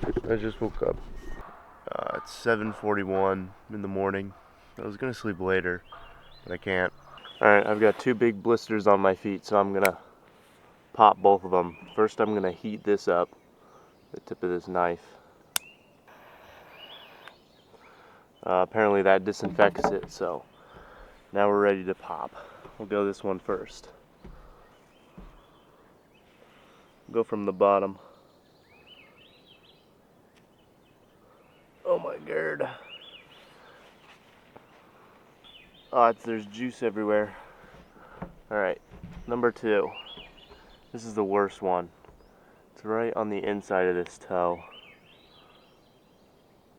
I just woke up. It's 7:41 in the morning. I was gonna sleep later, but I can't. Alright, I've got two big blisters on my feet, so I'm gonna pop both of them. First, I'm gonna heat this up, the tip of this knife. Apparently that disinfects it, so now we're ready to pop. We'll go this one first. Go from the bottom. Oh my god. Oh, there's juice everywhere. Alright, number 2. This is the worst one. It's right on the inside of this toe.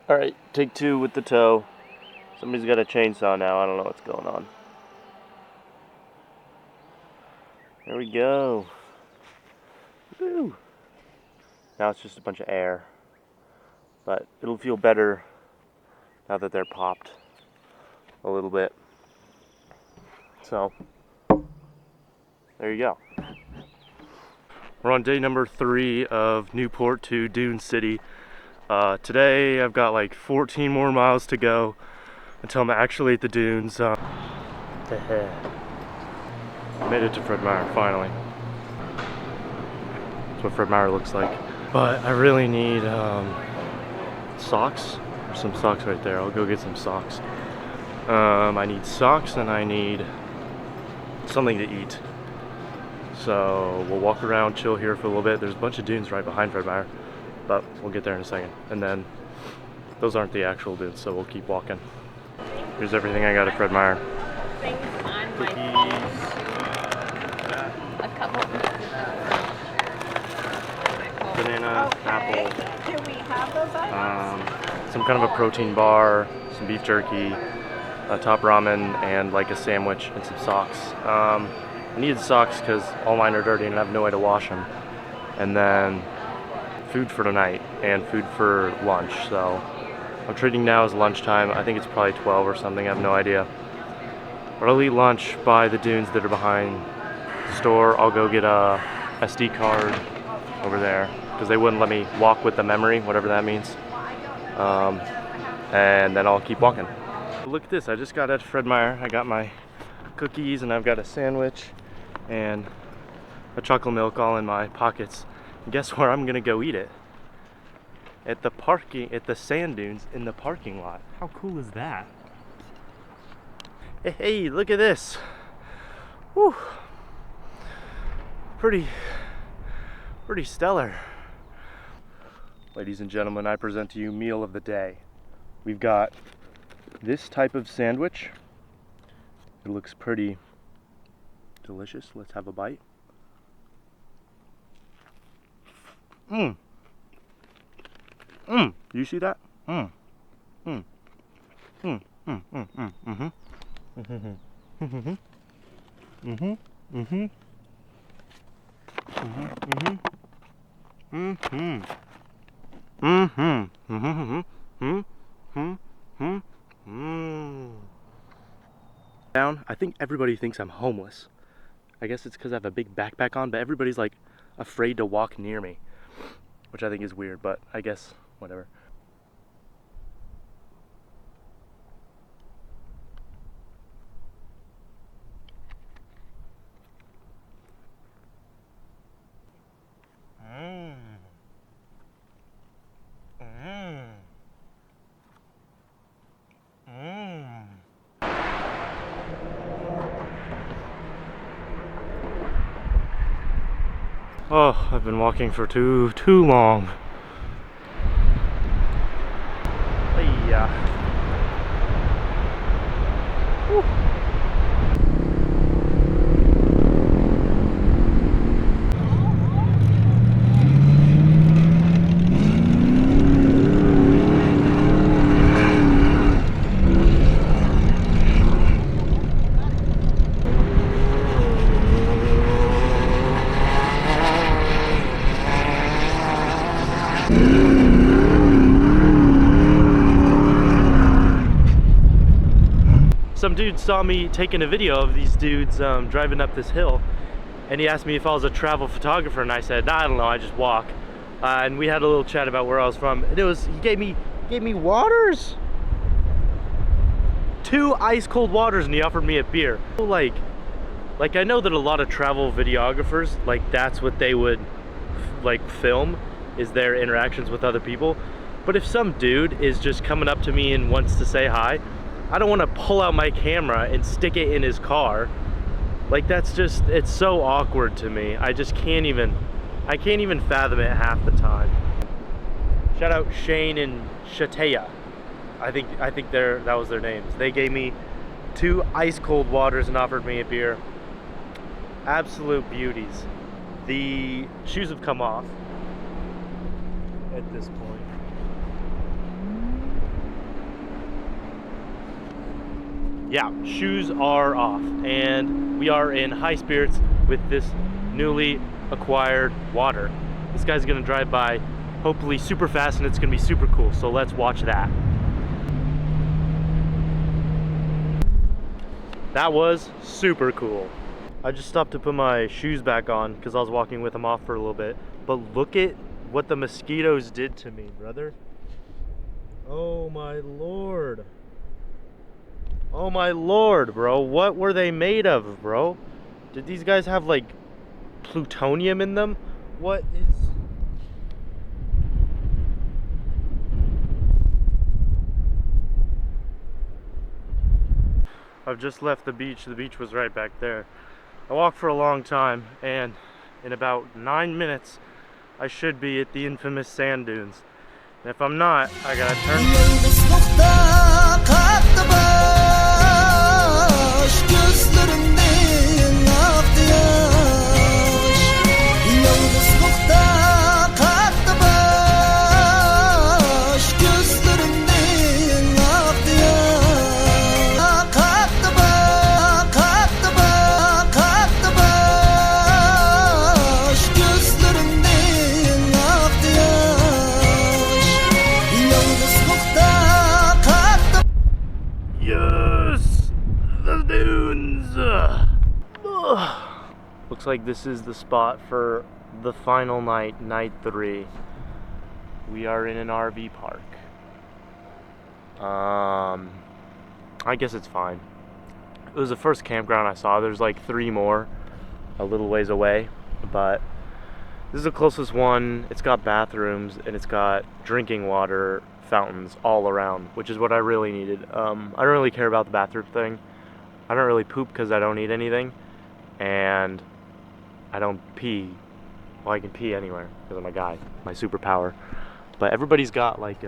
Alright, take 2 with the toe. Somebody's got a chainsaw now, I don't know what's going on. There we go. Woo! Now it's just a bunch of air. But it'll feel better now that they're popped a little bit. So, there you go. We're on day number 3 of Newport to Dune City. Today I've got like 14 more miles to go until I'm actually at the dunes. I made it to Fred Meyer finally. That's what Fred Meyer looks like. But I really need socks. There's some socks right there. I'll go get some socks. I need socks and I need something to eat. So we'll walk around, chill here for a little bit. There's a bunch of dunes right behind Fred Meyer, but we'll get there in a second. And then those aren't the actual dunes, so we'll keep walking. Here's everything I got at Fred Meyer. Cookies. A couple. Banana, apple. Do we have those items? Some kind of a protein bar, some beef jerky, a top ramen, and like a sandwich and some socks. I needed socks because all mine are dirty and I have no way to wash them. And then food for tonight and food for lunch. So I'm treating now as lunchtime. I think it's probably 12 or something. I have no idea. But I'll eat lunch by the dunes that are behind the store. I'll go get a SD card over there because they wouldn't let me walk with the memory, whatever that means. And then I'll keep walking. Look at this. I just got at Fred Meyer. I got my cookies and I've got a sandwich and a chocolate milk all in my pockets. And guess where I'm gonna go eat it? At the sand dunes in the parking lot. How cool is that? Hey, look at this. Whew. Pretty stellar. Ladies and gentlemen, I present to you meal of the day. We've got this type of sandwich. It looks pretty delicious. Let's have a bite. Do you see that? I think everybody thinks I'm homeless. I guess it's because I have a big backpack on, but everybody's like afraid to walk near me, which I think is weird, but I guess whatever. Oh, I've been walking for too long. Hey-ya. Woo. Some dude saw me taking a video of these dudes driving up this hill, and he asked me if I was a travel photographer, and I said, nah, I don't know, I just walk. and we had a little chat about where I was from. And he gave me waters, 2 ice cold waters, and he offered me a beer. Like I know that a lot of travel videographers, like that's what they would like film, is their interactions with other people. But if some dude is just coming up to me and wants to say hi, I don't want to pull out my camera and stick it in his car. Like that's just, it's so awkward to me. I can't even fathom it half the time. Shout out Shane and Shatea. I think that was their names. They gave me 2 ice cold waters and offered me a beer. Absolute beauties. The shoes have come off at this point. Yeah, shoes are off, and we are in high spirits with this newly acquired water. This guy's gonna drive by, hopefully super fast, and it's gonna be super cool, so let's watch that. That was super cool. I just stopped to put my shoes back on because I was walking with them off for a little bit, but look at what the mosquitoes did to me, brother. Oh my lord. Oh my lord, bro. What were they made of, bro? Did these guys have like plutonium in them? What is... I've just left the beach. The beach was right back there. I walked for a long time, and in about 9 minutes I should be at the infamous sand dunes. And if I'm not, I gotta turn. Looks like this is the spot for the final night, night 3. We are in an RV park. I guess it's fine. It was the first campground I saw. There's like 3 more a little ways away, but this is the closest one. It's got bathrooms and it's got drinking water fountains all around, which is what I really needed. I don't really care about the bathroom thing. I don't really poop because I don't eat anything, and I don't pee. Well, I can pee anywhere because I'm a guy, my superpower. But everybody's got like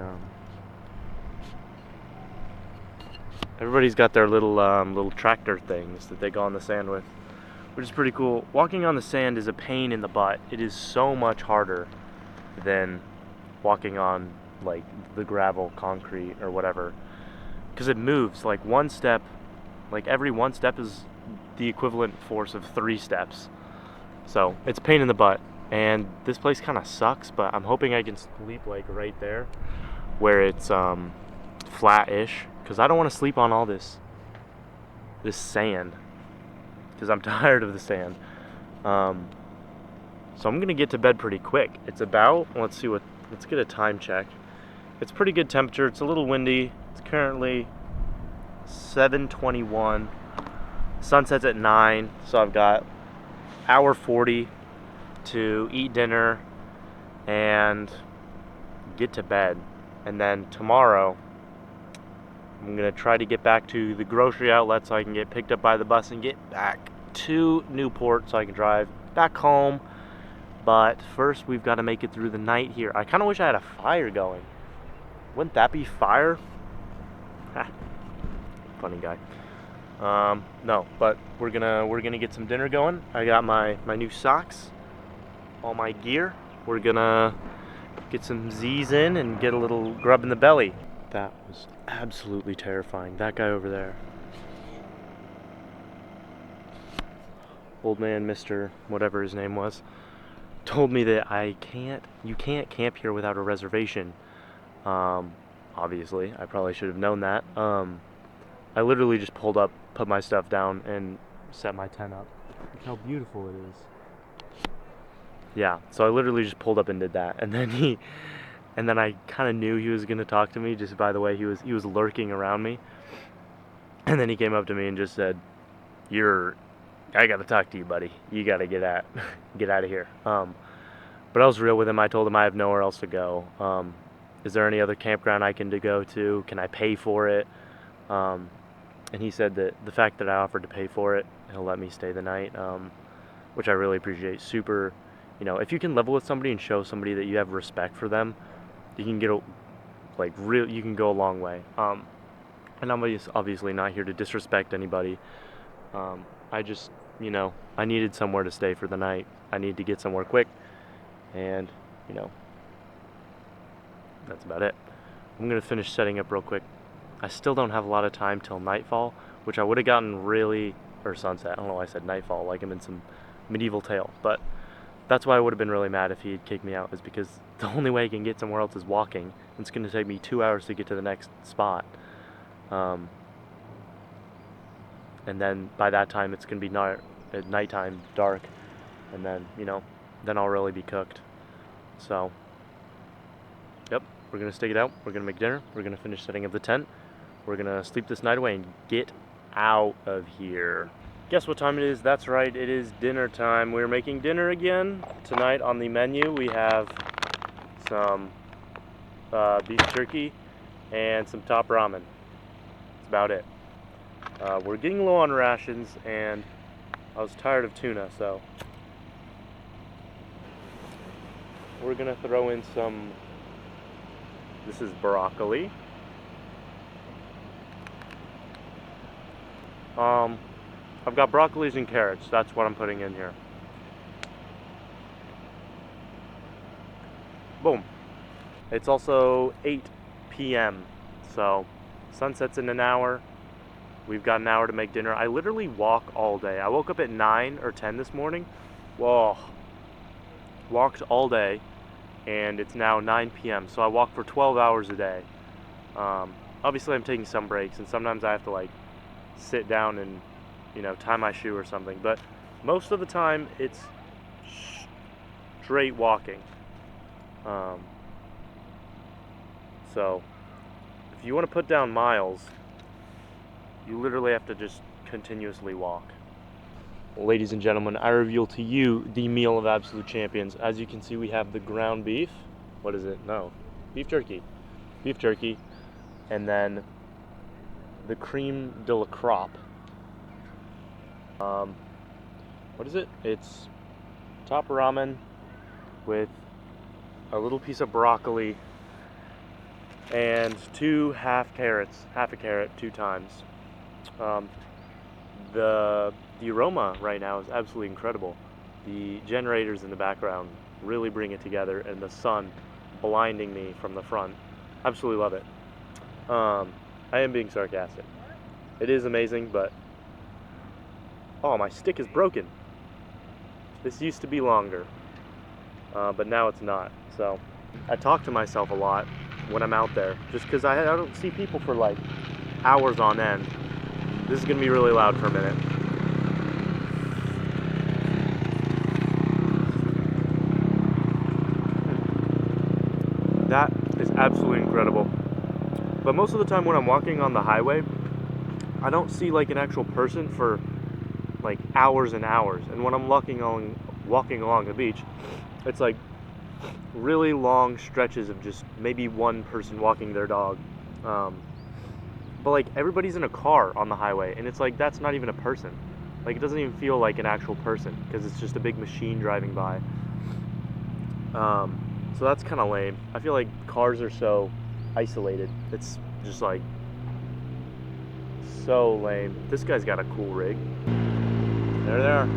everybody's got their little tractor things that they go on the sand with, which is pretty cool. Walking on the sand is a pain in the butt. It is so much harder than walking on like the gravel, concrete, or whatever, because it moves. Like one step, like every one step is the equivalent force of 3 steps. So it's a pain in the butt, and this place kind of sucks, but I'm hoping I can sleep like right there where it's flat-ish, because I don't want to sleep on all this sand, because I'm tired of the sand. So I'm gonna get to bed pretty quick. It's about, let's get a time check. It's pretty good temperature. It's a little windy. It's currently 7:21. Sunset's at 9, so I've got hour 40 to eat dinner and get to bed. And then tomorrow I'm gonna try to get back to the grocery outlet so I can get picked up by the bus and get back to Newport so I can drive back home. But first we've got to make it through the night here. I kind of wish I had a fire going. Wouldn't that be fire? Funny guy. No, but we're gonna get some dinner going. I got my new socks, all my gear. We're gonna get some Z's in and get a little grub in the belly. That was absolutely terrifying. That guy over there, old man, Mr. whatever his name was, told me that you can't camp here without a reservation. Obviously, I probably should have known that. I literally just pulled up, put my stuff down, and set my tent up. Look how beautiful it is. Yeah, so I literally just pulled up and did that, and then I kind of knew he was gonna talk to me just by the way he was lurking around me, and then he came up to me and just said, I gotta talk to you, buddy. You gotta get out of here." But I was real with him. I told him I have nowhere else to go. Is there any other campground I can go to? Can I pay for it? And he said that the fact that I offered to pay for it, he'll let me stay the night, which I really appreciate. Super, if you can level with somebody and show somebody that you have respect for them, you can you can go a long way. And I'm obviously not here to disrespect anybody. I just, I needed somewhere to stay for the night. I needed to get somewhere quick, and, that's about it. I'm gonna finish setting up real quick. I still don't have a lot of time till nightfall, which I would have gotten or sunset. I don't know why I said nightfall, like I'm in some medieval tale, but that's why I would have been really mad if he had kicked me out, is because the only way I can get somewhere else is walking. It's gonna take me 2 hours to get to the next spot. And then by that time it's gonna be at nighttime, dark, and then, then I'll really be cooked. So, yep, we're gonna stick it out. We're gonna make dinner. We're gonna finish setting up the tent. We're gonna sleep this night away and get out of here. Guess what time it is? That's right, it is dinner time. We're making dinner again. Tonight on the menu we have some beef jerky and some top ramen. That's about it. We're getting low on rations, and I was tired of tuna, so we're gonna throw in some, this is broccoli. I've got broccolis and carrots. That's what I'm putting in here. Boom. It's also 8 p.m. So sunset's in an hour. We've got an hour to make dinner. I literally walk all day. I woke up at 9 or 10 this morning. Whoa. Walked all day, and it's now 9 p.m. So I walk for 12 hours a day. Obviously I'm taking some breaks, and sometimes I have to sit down and tie my shoe or something, but most of the time it's straight walking. So if you want to put down miles, you literally have to just continuously walk. Ladies and gentlemen, I reveal to you the meal of absolute champions. As you can see, we have the ground beef. What is it? No, beef jerky. Beef jerky, and then the creme de la crop. What is it? It's top ramen with a little piece of broccoli and 2 half carrots, half a carrot 2 times. The aroma right now is absolutely incredible. The generators in the background really bring it together, and the sun blinding me from the front. Absolutely love it. I am being sarcastic. It is amazing, but oh, my stick is broken. This used to be longer, but now it's not. So I talk to myself a lot when I'm out there, just because I don't see people for hours on end. This is gonna be really loud for a minute. That is absolutely incredible. But most of the time when I'm walking on the highway, I don't see an actual person for hours and hours. And when I'm walking along the beach, it's really long stretches of just maybe one person walking their dog. But everybody's in a car on the highway, and it's that's not even a person. It doesn't even feel like an actual person, because it's just a big machine driving by. So that's kind of lame. I feel like cars are so isolated. It's just so lame. This guy's got a cool rig. There they are.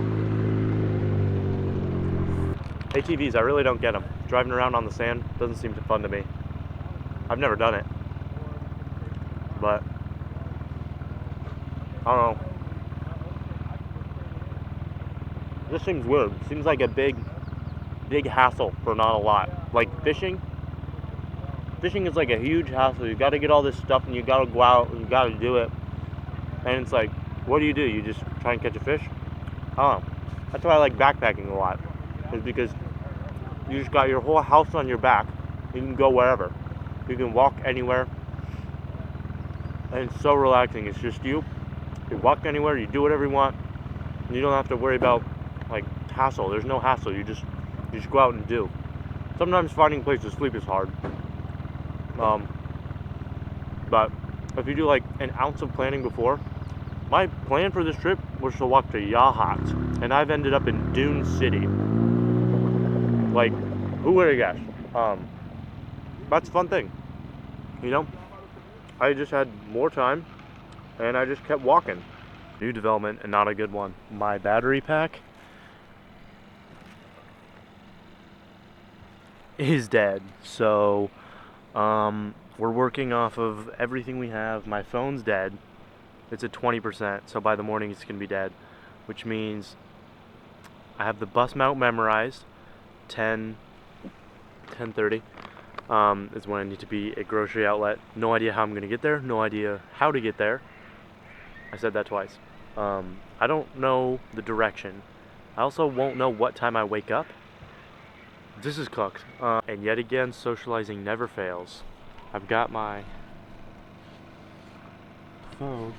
ATVs, I really don't get them. Driving around on the sand doesn't seem fun to me. I've never done it, but I don't know. This thing's weird. Seems like a big hassle for not a lot. Fishing is a huge hassle. You got to get all this stuff, and you got to go out and you got to do it. And it's what do? You just try and catch a fish? I don't know. That's why I like backpacking a lot, is because You just got your whole house on your back. You can go wherever. You can walk anywhere. And it's so relaxing. It's just you. You walk anywhere, you do whatever you want. You don't have to worry about like hassle. There's no hassle. You just go out and do. Sometimes finding a place to sleep is hard. But if you do like an ounce of planning before, my plan for this trip was to walk to Yahat, and I've ended up in Dune City. Like, who would have guessed? That's a fun thing, you know? I just had more time, and I just kept walking. New development, and not a good one. My battery pack is dead, so we're working off of everything we have. My phone's dead. It's at 20%, so by the morning it's gonna be dead, which means I have the bus mount memorized. 10:30 is when I need to be at grocery outlet. No idea how I'm gonna get there. No idea how to get there. I said that twice. I don't know the direction. I also won't know what time I wake up. This is cooked. And yet again, socializing never fails. I've got my phone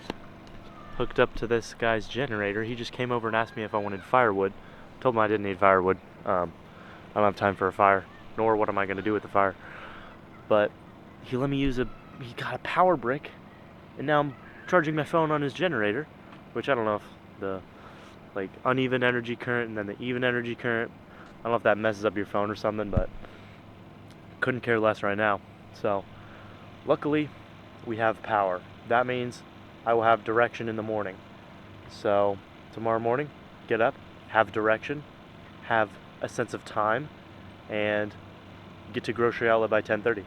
hooked up to this guy's generator. He just came over and asked me if I wanted firewood. Told him I didn't need firewood. I don't have time for a fire, nor what am I going to do with the fire. But he let me use he got a power brick, and now I'm charging my phone on his generator, which I don't know if the like uneven energy current and then the even energy current, I don't know if that messes up your phone or something, but couldn't care less right now. So luckily we have power. That means I will have direction in the morning. So tomorrow morning, get up, have direction, have a sense of time, and get to grocery outlet by 10:30.